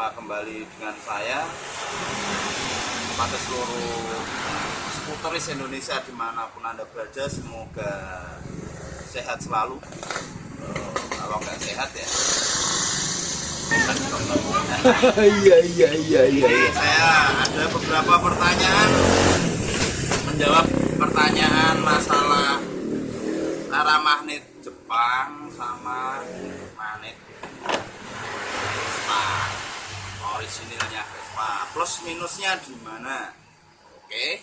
Berjumpa kembali dengan saya kepada seluruh skuteris Indonesia dimanapun Anda berada. Semoga sehat selalu. Kalau nggak sehat ya iya. Saya ada beberapa pertanyaan, menjawab pertanyaan masalah cara magnet Jepang sama magnet Vespa, orisinilnya Vespa, plus minusnya di mana. Oke,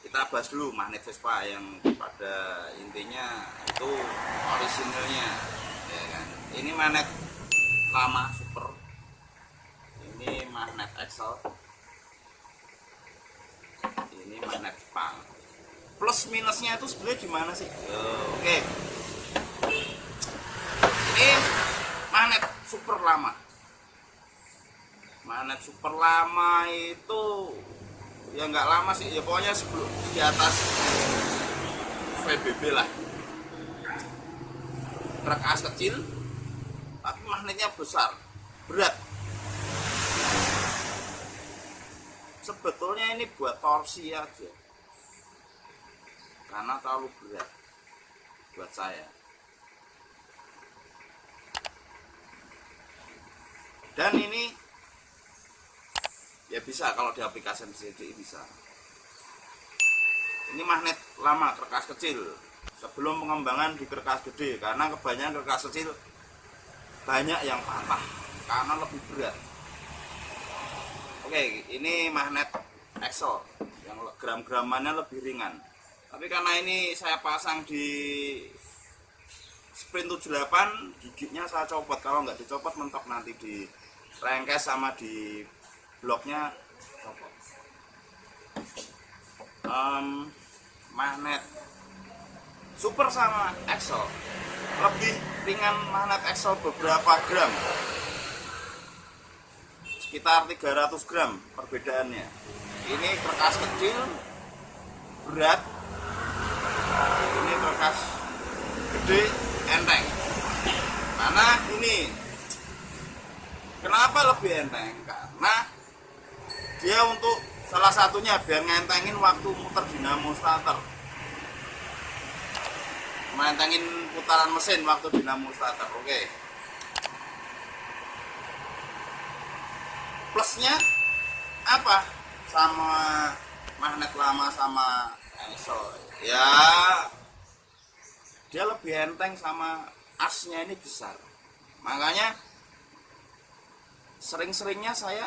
kita bahas dulu magnet Vespa yang pada intinya itu orisinilnya, ya kan. Ini magnet lama super, ini magnet Excel, ini magnet Jepang. Plus minusnya itu sebenarnya gimana sih? Oke, ini magnet super lama. Magnet super lama itu ya nggak lama sih, ya pokoknya sebelum di atas VBB lah. Truk as kecil, tapi magnetnya besar, berat. Sebetulnya ini buat torsi aja, karena terlalu berat buat saya. Dan ini ya bisa kalau di aplikasi CD bisa. Ini magnet lama kerkas kecil sebelum pengembangan di kerkas gede, karena kebanyakan kerkas kecil banyak yang patah karena lebih berat. Oke, ini magnet Excel yang gram-gramannya lebih ringan. Tapi karena ini saya pasang di Sprint 78, giginya saya copot. Kalau nggak dicopot mentok nanti di rengkes sama di bloknya copot. Magnet super sama Excel lebih ringan magnet Excel beberapa gram, sekitar 300 gram perbedaannya. Ini kertas kecil berat, ini kertas gede enteng. Karena ini kenapa lebih enteng? Karena dia untuk salah satunya biar ngentengin waktu muter dinamo starter, ngentengin putaran mesin waktu dinamo starter. Oke. Plusnya apa sama magnet lama sama Excel? Ya dia lebih enteng sama asnya ini besar. Makanya sering-seringnya saya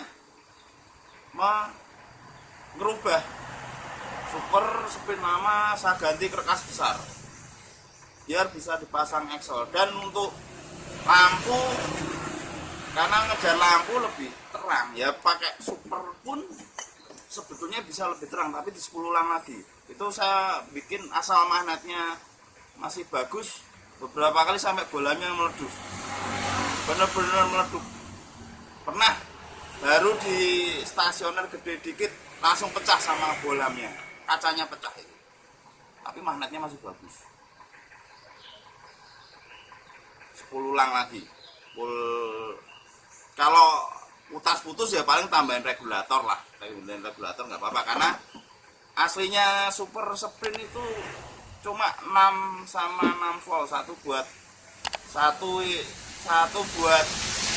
merubah super sprint lama, saya ganti kertas besar biar bisa dipasang Excel. Dan untuk lampu, karena ngejar lampu lebih terang, ya pakai super pun sebetulnya bisa lebih terang, tapi di 10 ulang lagi. Itu saya bikin asal magnetnya masih bagus, beberapa kali sampai bolanya meledus, bener-bener meleduk. Pernah baru di stasioner gede dikit langsung pecah sama bolamnya, kacanya pecah itu. Tapi magnetnya masih bagus. 10 ulang lagi. Kalau putus ya paling tambahin regulator lah. Tambahin regulator nggak apa-apa, karena aslinya super sprint itu cuma 6 sama 6 volt, satu buat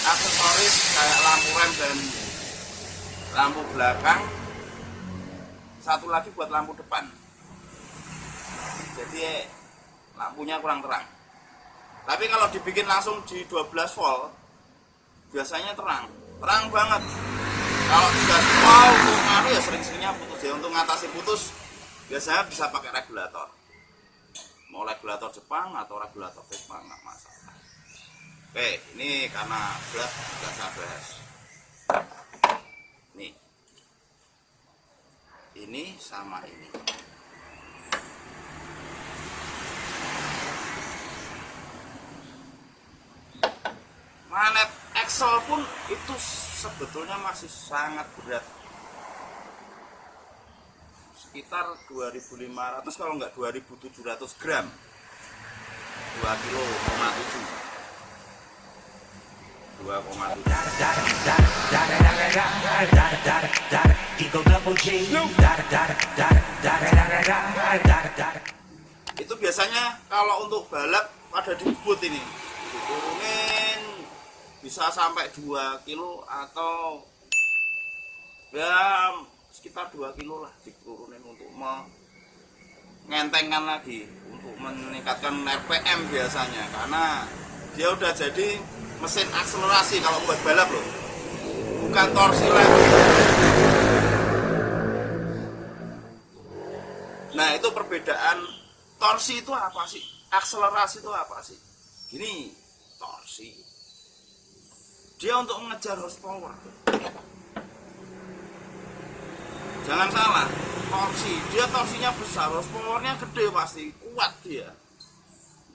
aksesoris kayak lampu rem dan lampu belakang, satu lagi buat lampu depan. Jadi lampunya kurang terang. Tapi kalau dibikin langsung di 12 volt biasanya terang banget. Kalau 13 volt untuk ya sering-seringnya putus. Ya untuk ngatasi putus biasanya bisa pakai regulator. Mau regulator Jepang atau regulator Vespa nggak masalah. Oke, ini karena berat juga saya bahas. Nih, ini sama ini. Magnet Excel pun itu sebetulnya masih sangat berat, sekitar 2.500 kalau nggak 2.700 gram, 2,7 kg. Itu biasanya kalau untuk balap pada dibut ini diturunin bisa sampai 2 kilo atau ya sekitar 2 kilo lah diturunin untuk mengentengkan lagi, untuk meningkatkan RPM biasanya, karena dia udah jadi mesin akselerasi kalau buat balap loh, bukan torsi lagi. Nah itu perbedaan. Torsi itu apa sih? Akselerasi itu apa sih? Gini, torsi dia untuk mengejar horsepower. Jangan salah, torsinya besar, horsepowernya gede, pasti kuat dia.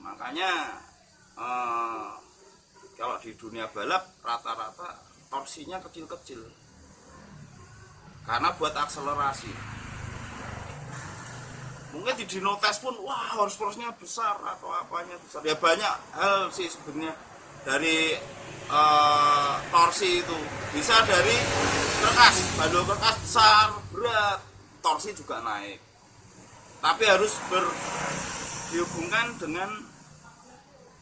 Makanya kalau di dunia balap rata-rata torsinya kecil-kecil karena buat akselerasi. Mungkin di dyno test pun wah horsepower-nya besar atau apanya besar, ya banyak hal sih sebenarnya dari torsi itu. Bisa dari kerkas, bandul kerkas besar berat, torsi juga naik, tapi harus dihubungkan dengan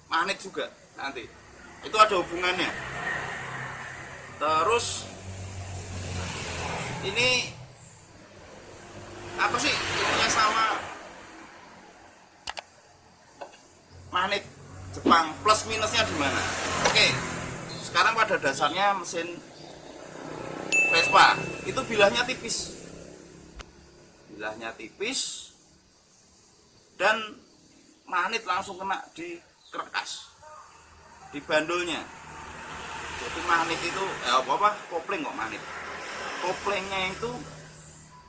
magnet juga nanti, itu ada hubungannya. Terus ini apa sih ininya sama magnet Jepang, plus minusnya di mana? Oke, sekarang pada dasarnya mesin Vespa itu bilahnya tipis dan magnet langsung kena di kerkas, di bandulnya. Jadi magnet itu kopling kok, magnet koplingnya itu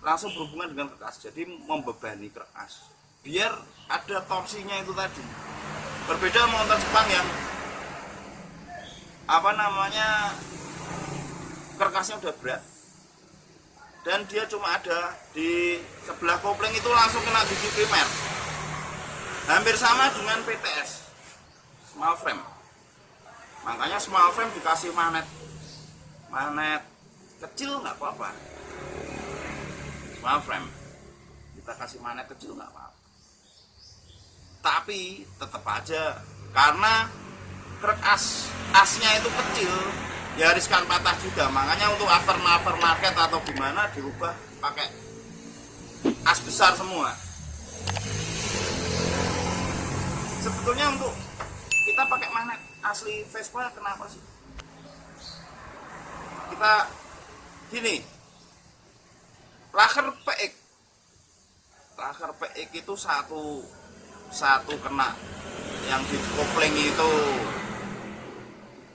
langsung berhubungan dengan kerkas, jadi membebani kerkas biar ada torsinya itu tadi. Berbeda motor Jepang yang kerkasnya udah berat dan dia cuma ada di sebelah kopling itu langsung kena gigi primer. Hampir sama dengan PTS, small frame. Makanya small frame dikasih magnet kecil nggak apa-apa. Small frame kita kasih magnet kecil nggak apa-apa, tapi tetap aja karena kerkas asnya itu kecil ya riskan patah juga. Makanya untuk aftermarket atau gimana dirubah pakai as besar semua. Sebetulnya untuk kita pakai magnet asli Vespa kenapa sih? Kita gini, laker PX itu satu kena, yang di kopling itu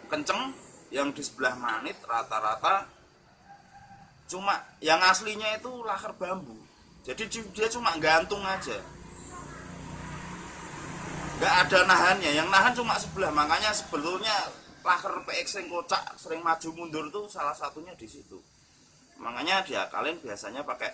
kenceng, yang di sebelah magnet rata-rata cuma yang aslinya itu laker bambu, jadi dia cuma gantung aja, nggak ada nahannya, yang nahan cuma sebelah. Makanya sebetulnya laker PX yang kocak sering maju mundur tuh salah satunya di situ. Makanya diakalin biasanya pakai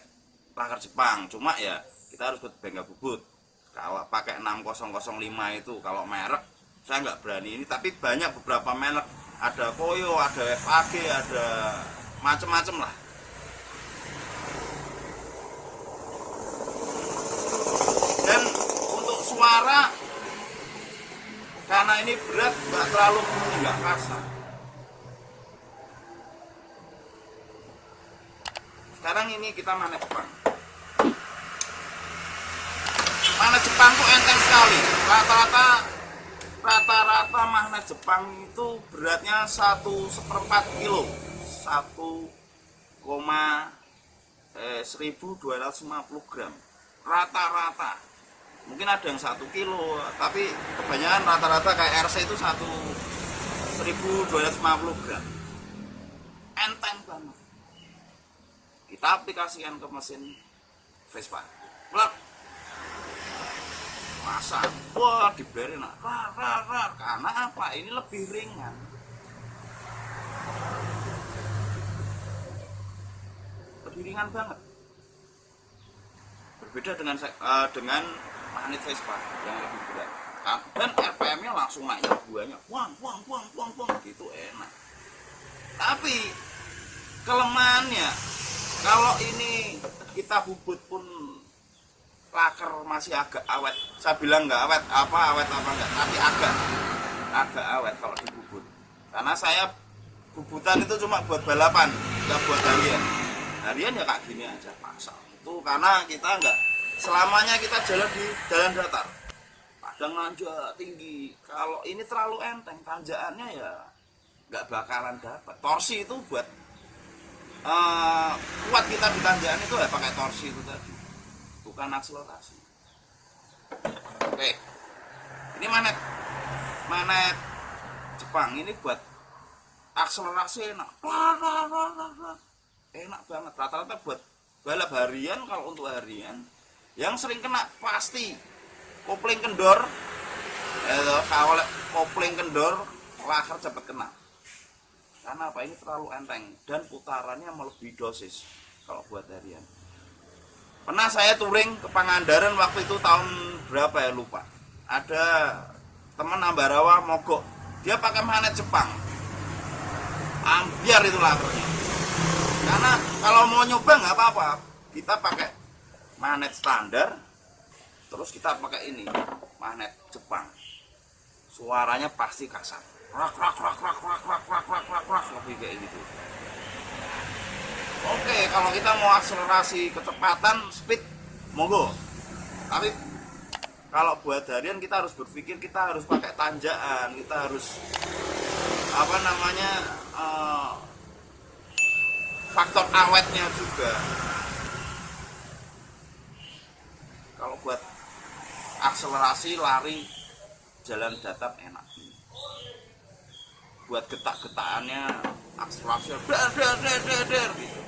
laker Jepang, cuma ya kita harus bengkel bubut. Kalau pakai 6005 itu kalau merek saya nggak berani ini, tapi banyak beberapa merek, ada Koyo, ada FAG, ada macem-macem lah. Dan untuk suara karena ini berat nggak terlalu bunyi, nggak kasar. Sekarang ini kita magnet Jepang. Magnet Jepang tuh enteng sekali. Rata-rata magnet Jepang itu beratnya 1/4 kilo, 1,1250 gram. Rata-rata. Mungkin ada yang 1 kilo, tapi kebanyakan rata-rata kayak RC itu 1.250 gram. Enteng banget. Kita aplikasikan ke mesin Vespa. Plak. Masa, wah diberin rar. Karena apa? Ini lebih ringan. Lebih ringan banget. Berbeda dengan magnet Vespa yang lebih berat. Dan RPM-nya langsung naik buahnya. Wang gitu enak. Tapi kelemahannya kalau ini kita bubut pun laker masih agak awet. Saya bilang nggak awet apa enggak, tapi agak awet kalau dibubut. Karena saya bubutan itu cuma buat balapan, nggak buat harian. Harian ya kayak gini aja pasang. Itu karena kita nggak selamanya kita jalan di jalan datar. Kadang nanjak tinggi. Kalau ini terlalu enteng, tanjakannya ya nggak bakalan dapat. Torsi itu buat kuat kita di tanjakan itu ya pakai torsi itu tadi, bukan akselerasi. Oke, ini manet Jepang ini buat akselerasi enak, enak banget. Rata-rata buat balap harian, kalau untuk harian yang sering kena pasti kopling kendor. Kalau kopling kendor laker cepat kena. Karena apa, ini terlalu enteng dan putarannya melebihi dosis kalau buat harian. Pernah saya touring ke Pangandaran waktu itu tahun berapa ya lupa. Ada teman Ambarawa mogok, dia pakai magnet Jepang, ambiar itu lakernya. Karena kalau mau nyoba nggak apa-apa, kita pakai magnet standar, terus kita pakai ini magnet Jepang, suaranya pasti kasar, rak lebih kayak gitu. Oke, kalau kita mau akselerasi kecepatan speed monggo, tapi kalau buat harian kita harus berpikir, kita harus pakai tanjakan, kita harus faktor awetnya juga. Kalau buat akselerasi lari jalan datar enak. Buat getak-getakannya akselerasi der gitu.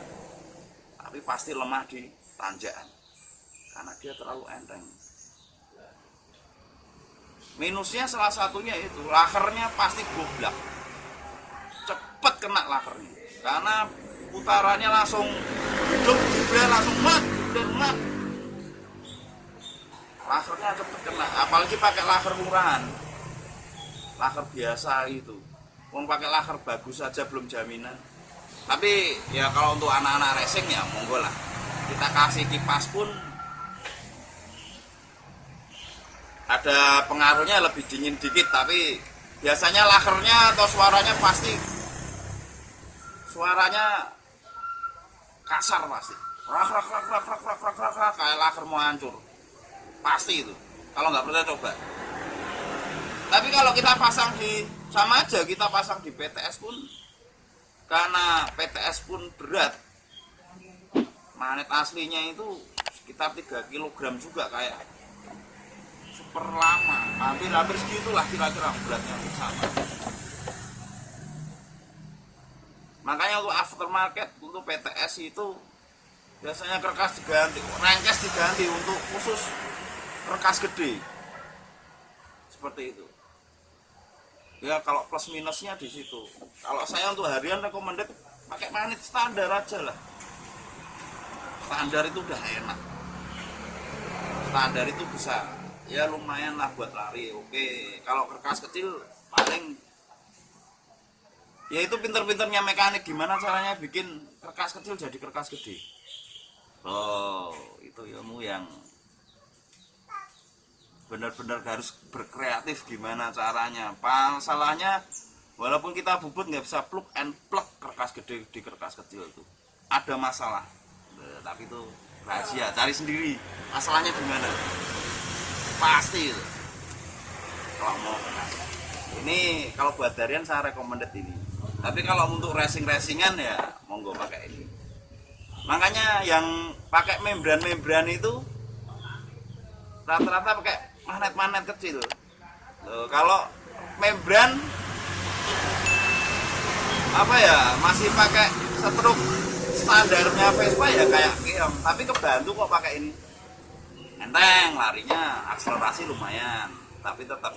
Tapi pasti lemah di tanjakan karena dia terlalu enteng. Minusnya salah satunya itu lakernya pasti goblak, cepet kena lakernya karena putarannya langsung langsung mat. Lakernya cepet kena, apalagi pakai laker murahan, laker biasa itu. Wong pakai laker bagus saja belum jaminan. Tapi ya kalau untuk anak-anak racing ya monggo lah, kita kasih kipas pun ada pengaruhnya, lebih dingin dikit, tapi biasanya lakernya atau suaranya pasti kasar pasti. Rak kayak laker mau hancur. Pasti itu. Kalau nggak percaya coba. Tapi kalau kita pasang di sama aja, kita pasang di PTS pun, karena PTS pun berat, magnet aslinya itu sekitar 3 kg juga, kayak super lama, hampir segitulah kira-kira beratnya sama. Makanya untuk aftermarket, untuk PTS itu biasanya kerkas diganti, rengkes diganti untuk khusus kerkas gede, seperti itu. Ya kalau plus minusnya di situ. Kalau saya untuk harian recommended pakai magnet standar aja lah. Standar itu udah enak. Standar itu bisa ya lumayan lah buat lari. Oke, kalau kerkas kecil paling ya itu pinter-pinternya mekanik, gimana caranya bikin kerkas kecil jadi kerkas gede. Oh, itu ilmu yang benar-benar harus berkreatif, gimana caranya. Masalahnya walaupun kita bubut nggak bisa plug and plug kerkas gede di kerkas kecil itu, ada masalah. Tapi itu rahasia, cari sendiri masalahnya gimana, pasti itu. Kalau mau ini, kalau buat harian saya recommended ini, tapi kalau untuk racing-racingan ya monggo pakai ini. Makanya yang pakai membran itu rata-rata pakai magnet kecil. Kalau membran masih pakai setruk standarnya Vespa ya kayak kiam, tapi kebantu kok pakai ini. Enteng larinya, akselerasi lumayan, tapi tetap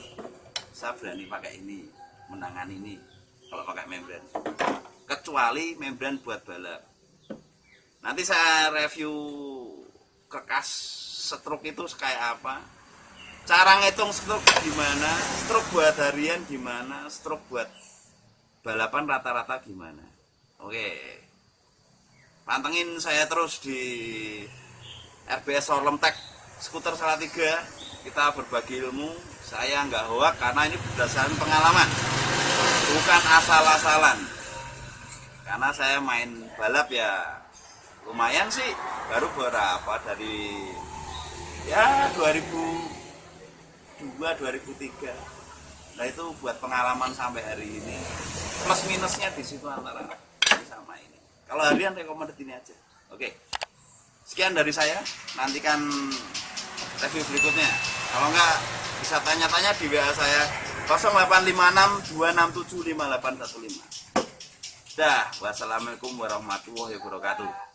saya berani pakai ini, menangani ini kalau pakai membran. Kecuali membran buat balap. Nanti saya review kerkas stroke itu kayak apa, cara ngitung stroke gimana, stroke buat harian gimana, stroke buat balapan rata-rata gimana. Oke, pantengin saya terus di RBS Sorlem Tech Skuter Salatiga. Kita berbagi ilmu. Saya nggak hoak karena ini berdasarkan pengalaman, bukan asal-asalan. Karena saya main balap ya lumayan sih, baru berapa dari ya 2002 2003. Nah itu buat pengalaman sampai hari ini. Plus minusnya di situ antara ini sama ini. Kalau harian recommended ini aja. Oke. Sekian dari saya. Nantikan review berikutnya. Kalau enggak bisa tanya-tanya di WA saya 0856 267 5815. Dah, wassalamualaikum warahmatullahi wabarakatuh.